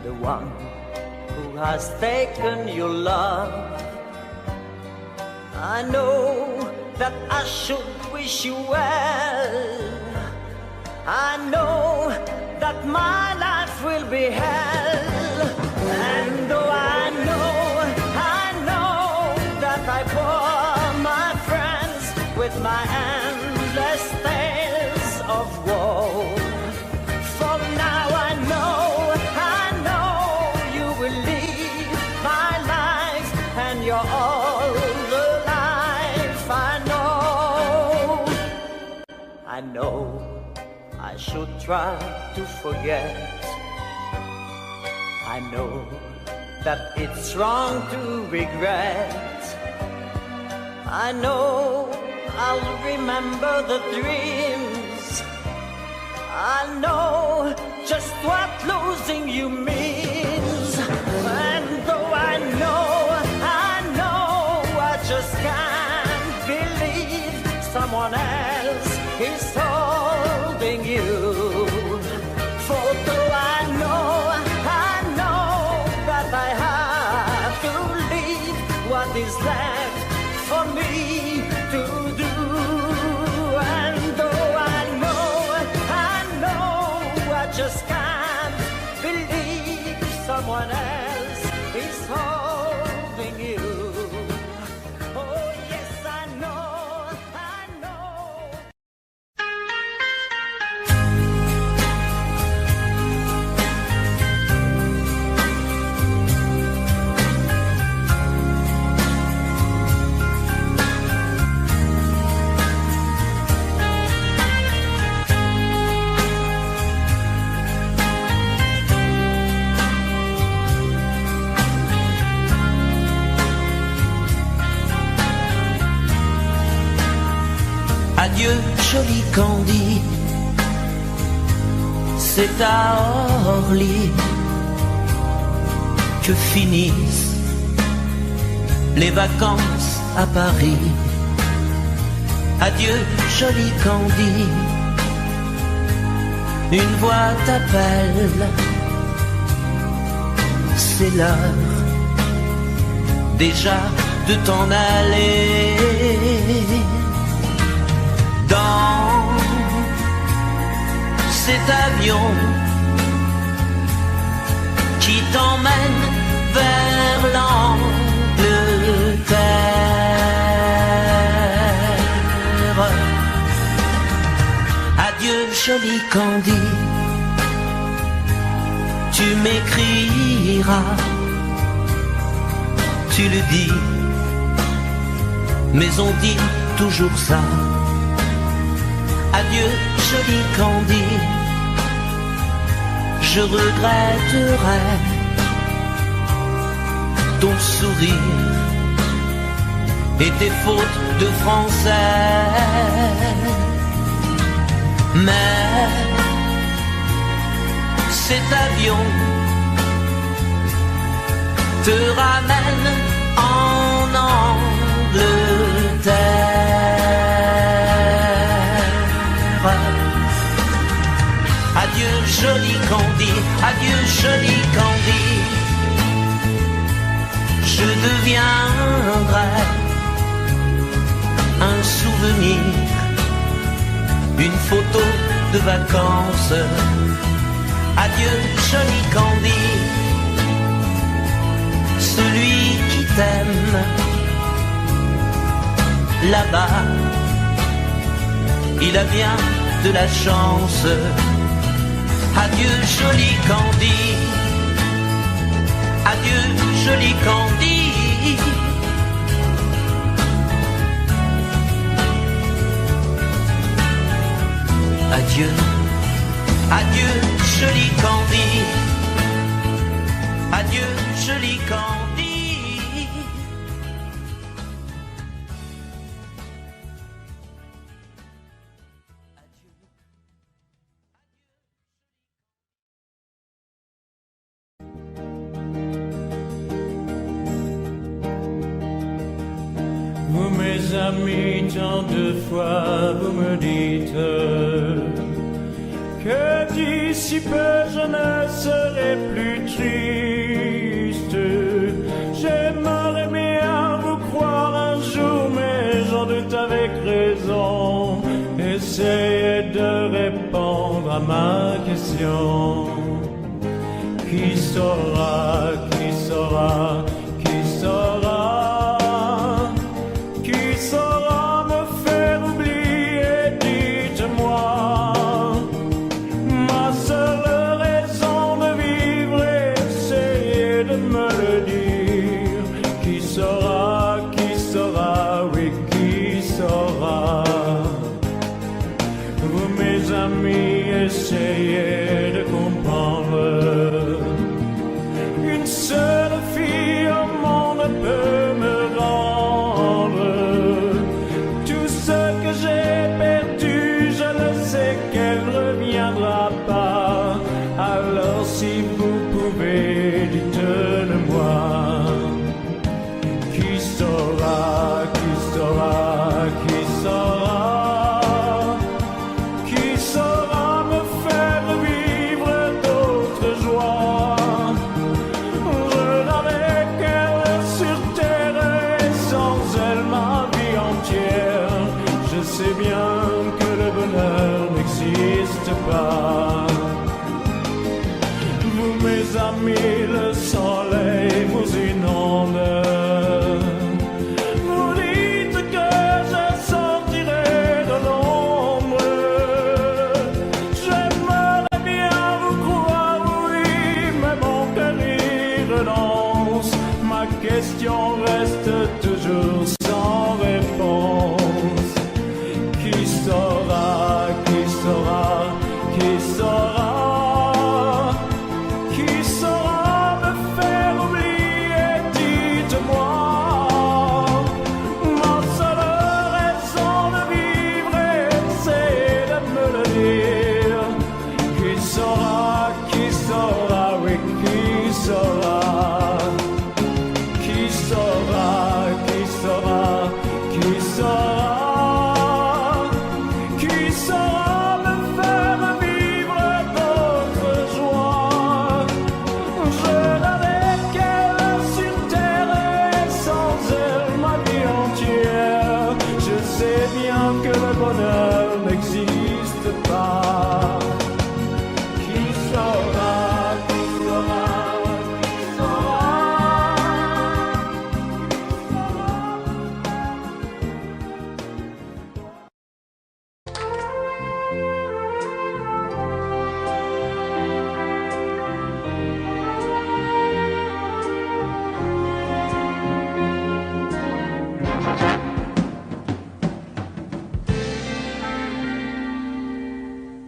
the one who has taken your love. I know that I should wish you well. I know that my life will be hell. And though I know that I bore my friends with my endless tales of woe. For now I know you will leave my life, and you're all the life I know. I know I should try to forget. I know that it's wrong to regret. I know I'll remember the dreams. I know just what losing you means. And though I know, I just can't believe someone else is holding you. For though I know that I have to leave what is left for me to do. And though I know, I just can't believe someone else is holding you. Oh yes, I know. Adieu, joli Candy, c'est à Orly que finissent les vacances à Paris. Adieu, joli Candy, une voix t'appelle, c'est l'heure déjà de t'en aller. Dans cet avion qui t'emmène vers l'Angleterre. Adieu, joli Candy, tu m'écriras, tu le dis, mais on dit toujours ça. Adieu, joli Candy, je regretterai ton sourire et tes fautes de français. Mais cet avion te ramène en Angleterre. Adieu, joli Candy, adieu, joli Candy, je deviendrai un souvenir, une photo de vacances. Adieu, joli Candy, celui qui t'aime là-bas, il a bien de la chance. Adieu, joli Candy, adieu, joli Candy. Adieu, adieu, joli Candy, adieu, joli Candy. Vous mes amis, tant de fois vous me dites que d'ici peu je ne serai plus triste. J'aimerais bien vous croire un jour, mais j'en doute avec raison. Essayez de répondre à ma question. Qui saura, qui saura, qui saura? Essayez de comprendre. Une seule fille elle ma vie entière. Je sais bien que le bonheur n'existe pas. Vous, mes amis, le soleil vous inonde. Vous dites que je sortirai de l'ombre. J'aimerais bien vous croire, oui, mais mon cœur y renonce. Ma question reste toujours sans réponse. Qui saura, qui saura, qui saura? Qui saura me faire oublier, dites-moi. Ma seule raison de vivre, c'est de me le dire. Qui saura, oui, qui saura? Qui saura, qui saura, qui saura? Qui saura me faire vivre d'autres joies? Je n'avais qu'elle sur terre et sans elle ma vie entière. Je sais bien que le bonheur n'existe pas. Qui saura, qui saura, qui saura?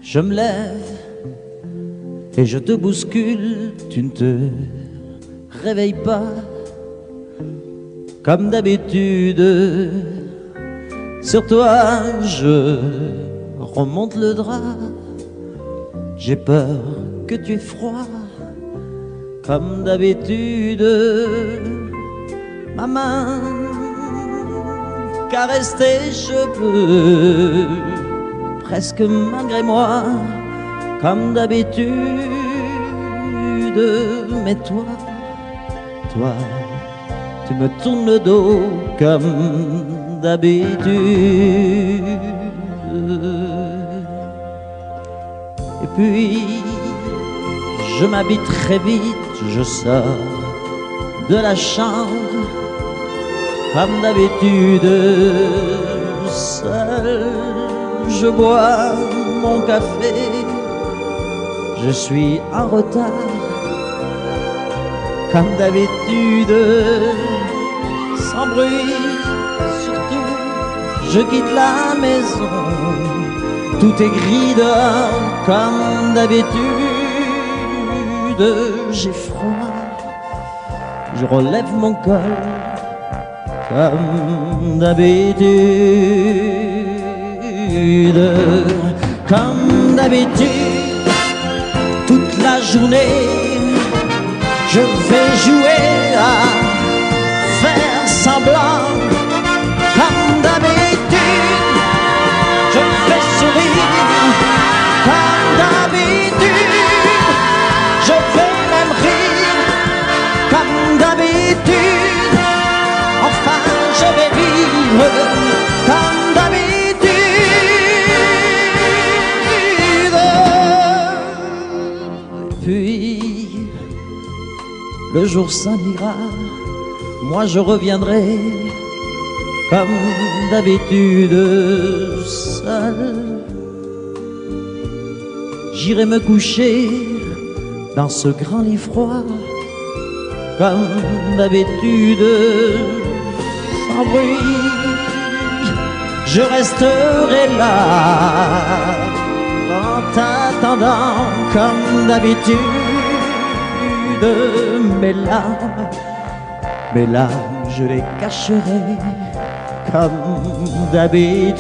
Je me lève et je te bouscule, tu ne te réveilles pas comme d'habitude. Sur toi je remonte le drap, j'ai peur que tu aies froid comme d'habitude. Ma main caresse tes cheveux presque malgré moi, comme d'habitude. Mais toi, tu me tournes le dos comme d'habitude. Et puis, je m'habille très vite, je sors de la chambre, comme d'habitude, seul. Je bois mon café, je suis en retard, comme d'habitude, sans bruit, surtout, je quitte la maison, tout est gris dehors, comme d'habitude, j'ai froid, je relève mon col, comme d'habitude. Comme d'habitude, toute la journée, je vais jouer à faire semblant. Comme d'habitude, je fais sourire. Comme d'habitude, je vais même rire. Comme d'habitude, enfin je vais vivre. Comme d'habitude. Puis, le jour s'en ira, moi je reviendrai, comme d'habitude, seul. J'irai me coucher dans ce grand lit froid, comme d'habitude, sans bruit. Je resterai là, en t'attendant comme d'habitude. Mes larmes, je les cacherai comme d'habitude.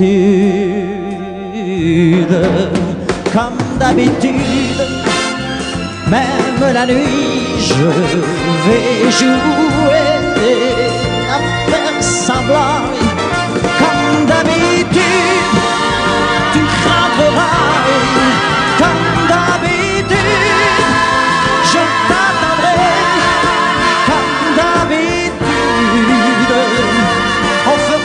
Comme d'habitude, même la nuit, je vais jouer à faire semblant. Comme d'habitude, tu frapperas. Comme d'habitude, je t'attendrai. Comme d'habitude, on fera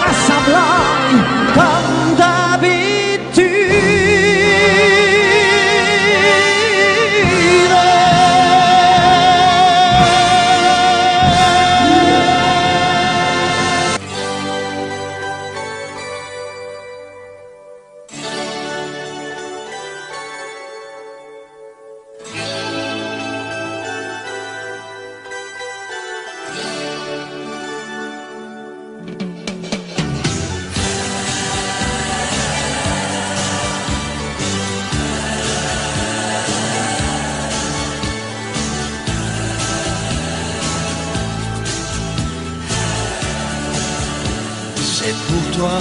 C'est pour toi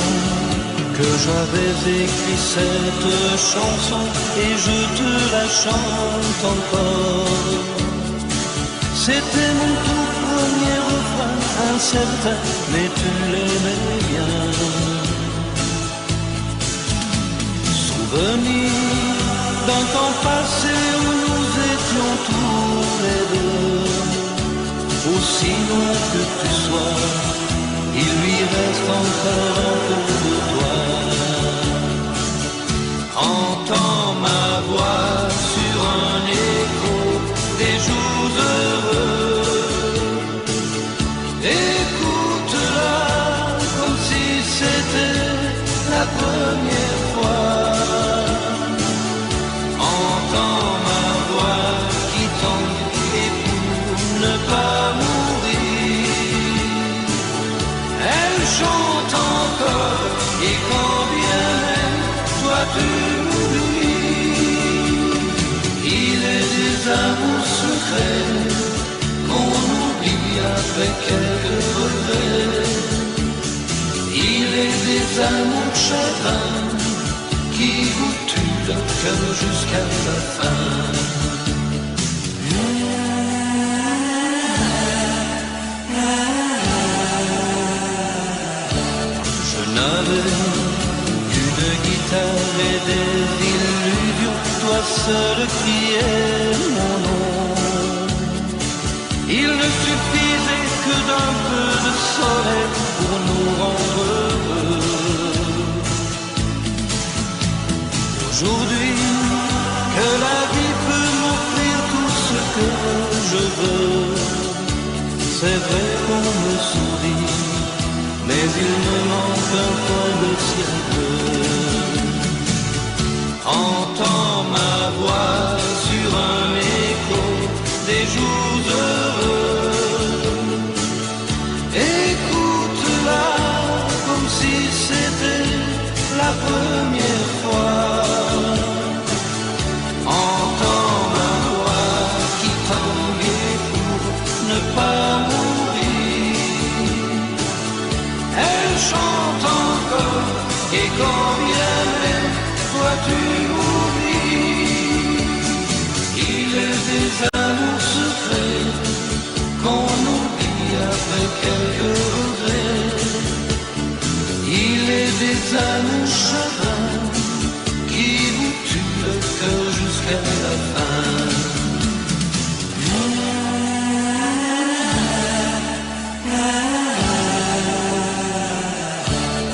que j'avais écrit cette chanson et je te la chante encore. C'était mon tout premier refrain, incertain, mais tu l'aimais bien. Souvenir d'un temps passé où nous étions tous les deux. Aussi loin que tu sois, il lui reste encore un peu de toi. Entends ma voix sur un écho des jours heureux. Écoute-la comme si c'était la première fois. Entends ma voix qui tombe et pour ne pas mourir, elle chante encore et quand bien même toi tu m'oublies. Il est des amours secrets qu'on oublie après quelques regrets. Il est des amours de chagrin qui vous tuent le cœur jusqu'à la fin. Je n'avais qu'une guitare et des illusions, toi seul criais mon nom. Il ne suffisait que d'un peu de soleil pour nous rendre heureux. Aujourd'hui, que la vie peut m'offrir tout ce que je veux. C'est vrai qu'on me sourit, mais il me manque un coin de ciel bleu. Entends ma voix sur un écho des jours heureux. Écoute-la comme si c'était la première fois. Entends ma voix qui tangue pour ne pas mourir. Elle chante encore et quand bien même toi tu m'oublies. Il est des amours secrets qu'on oublie après quelques regrets. Il est des amours chagrins qui vous tuent le cœur jusqu'à la fin.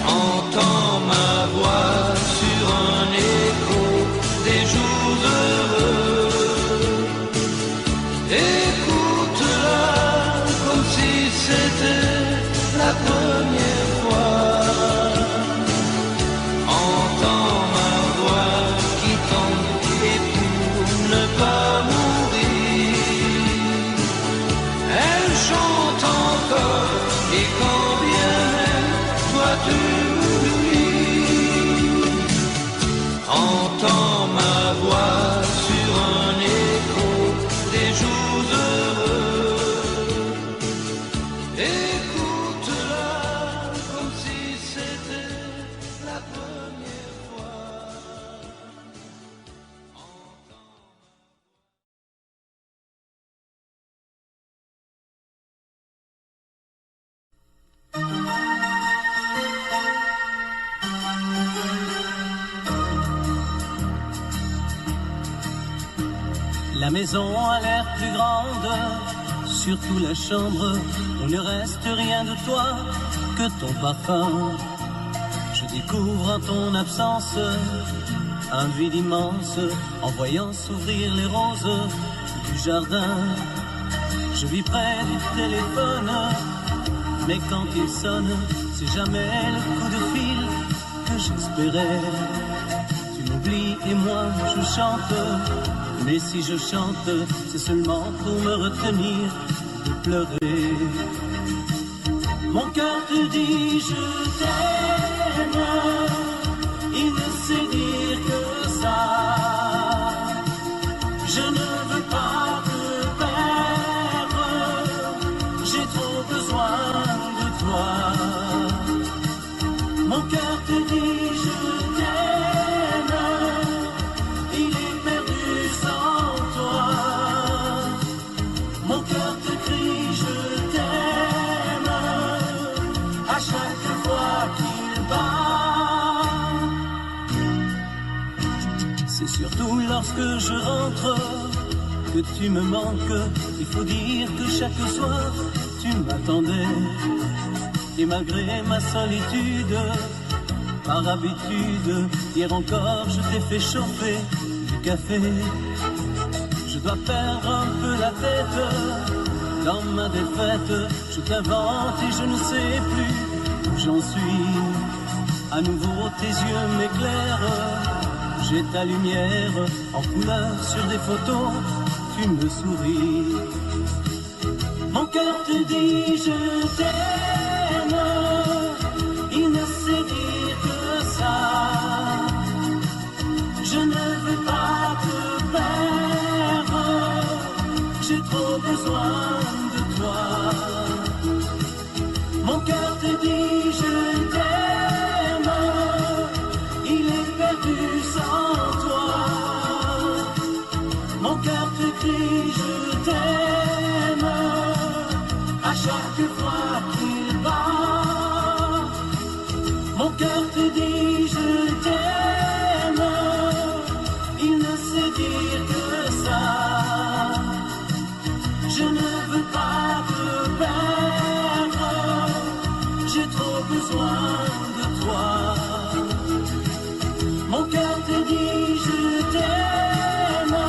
Entends ma voix sur un écho des jours heureux. Écoute-la comme si c'était la première fois. Entends ma voix qui tombe et pour ne pas mourir, elle chante encore et quand bien même toi tu m'oublies. Entends ma voix sur un écho des jours heureux. Écoute-la comme si c'était la première fois. La maison a l'air plus grande, surtout la chambre où ne reste rien de toi que ton parfum. Je découvre en ton absence un vide immense en voyant s'ouvrir les roses du jardin. Je vis près du téléphone, mais quand il sonne, c'est jamais le coup de fil que j'espérais. Tu m'oublies et moi je chante, mais si je chante, c'est seulement pour me retenir de pleurer. Mon cœur te dit je t'aime, il ne sait dire que ça. Je ne veux pas te perdre, j'ai trop besoin de toi. Mon cœur te dit je t'aime, il est perdu sans toi. Mon cœur te crie je t'aime, à chaque fois qu'il bat. C'est surtout lorsque je rentre que tu me manques. Il faut dire que chaque soir tu m'attendais. Et malgré ma solitude, par habitude, hier encore je t'ai fait chauffer du café. Je dois perdre un peu la tête dans ma défaite. Je t'invente et je ne sais plus où j'en suis. À nouveau tes yeux m'éclairent, j'ai ta lumière en couleur sur des photos, tu me souris. Mon cœur te dit je t'aime, il ne sait dire que ça. Je ne veux pas te perdre, j'ai trop besoin de toi. Mon cœur te dit je t'aime, il est perdu sans toi. Mon cœur te crie je t'aime, à chaque fois qu'il bat. Mon cœur te dit je t'aime, il ne sait dire que ça. Je ne veux pas te perdre, j'ai trop besoin de toi. Mon cœur te dit je t'aime,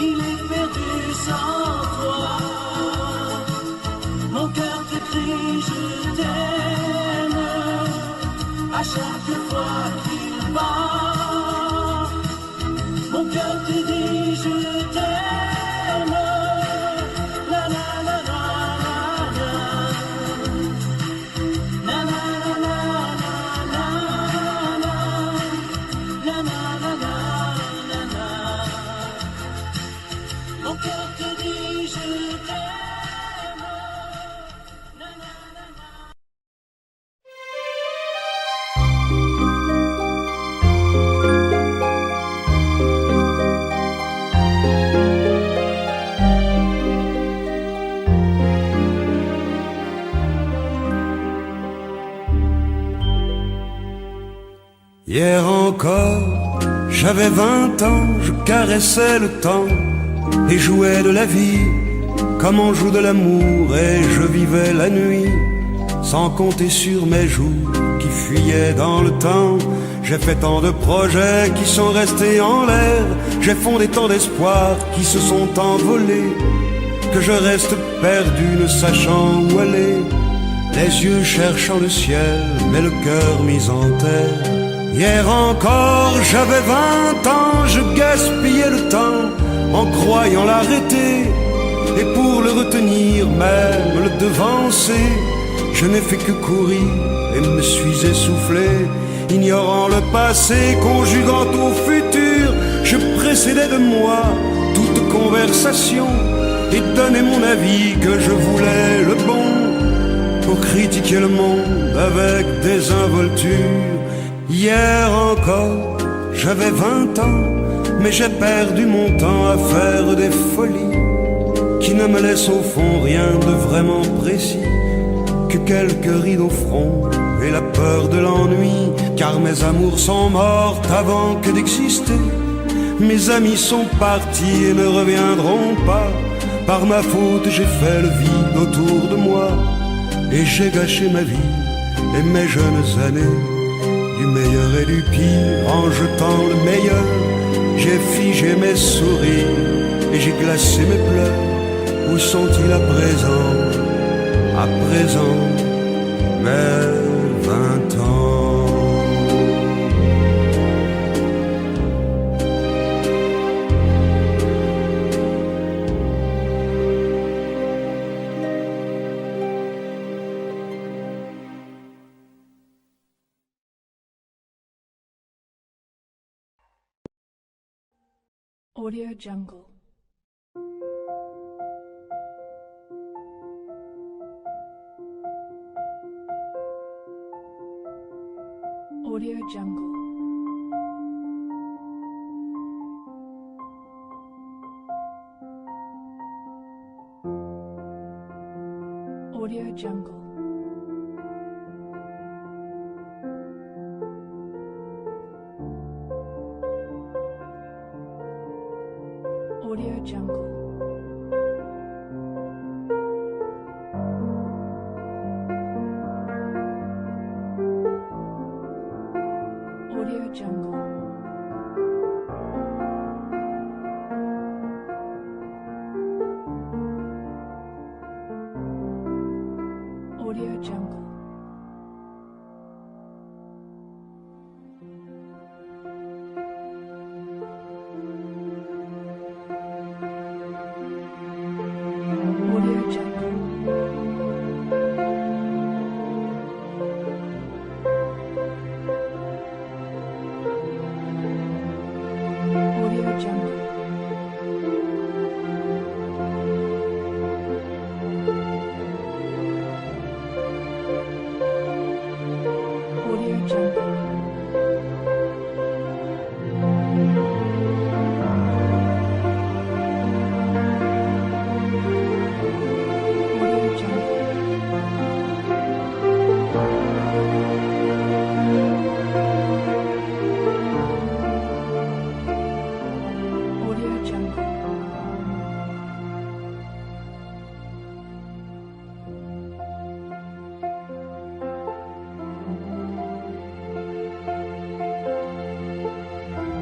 il est perdu sans toi. Mon cœur te crie je t'aime, à chaque fois qu'il bat. Mon cœur te dit je t'aime, la la la la la la, la la la la la la, la la la la la. Mon cœur te dit je t'aime. Hier encore, j'avais 20 ans, je caressais le temps et jouais de la vie comme on joue de l'amour, et je vivais la nuit sans compter sur mes jours qui fuyaient dans le temps. J'ai fait tant de projets qui sont restés en l'air, j'ai fondé tant d'espoirs qui se sont envolés, que je reste perdu ne sachant où aller, les yeux cherchant le ciel mais le cœur mis en terre. Hier encore j'avais 20 ans, je gaspillais le temps en croyant l'arrêter, et pour le retenir, même le devancer, je n'ai fait que courir et me suis essoufflé. Ignorant le passé, conjuguant au futur, je précédais de moi toute conversation et donnais mon avis que je voulais le bon, pour critiquer le monde avec désinvolture. Hier encore, j'avais 20 ans, mais j'ai perdu mon temps à faire des folies qui ne me laissent au fond rien de vraiment précis, que quelques rides au front et la peur de l'ennui, car mes amours sont mortes avant que d'exister. Mes amis sont partis et ne reviendront pas. Par ma faute j'ai fait le vide autour de moi, et j'ai gâché ma vie et mes jeunes années, du meilleur et du pire en jetant le meilleur. J'ai figé mes sourires et j'ai glacé mes pleurs. Où sont-ils à présent, mes 20 ans? Audio Jungle. Audio Jungle. Audio Jungle. Audio Jungle. Audio Jungle. Audio Jungle. Audio Jungle. Audio Jungle. Audio Jungle. Audio Jungle. Audio Jungle.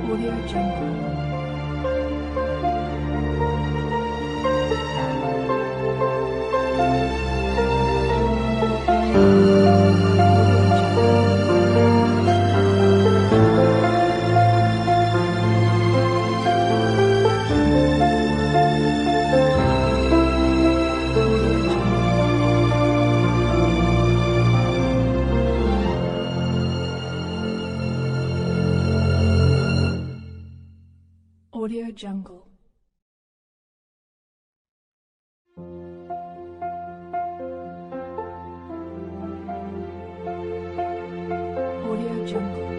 Audio Jungle. Audio Jungle. Audio Jungle.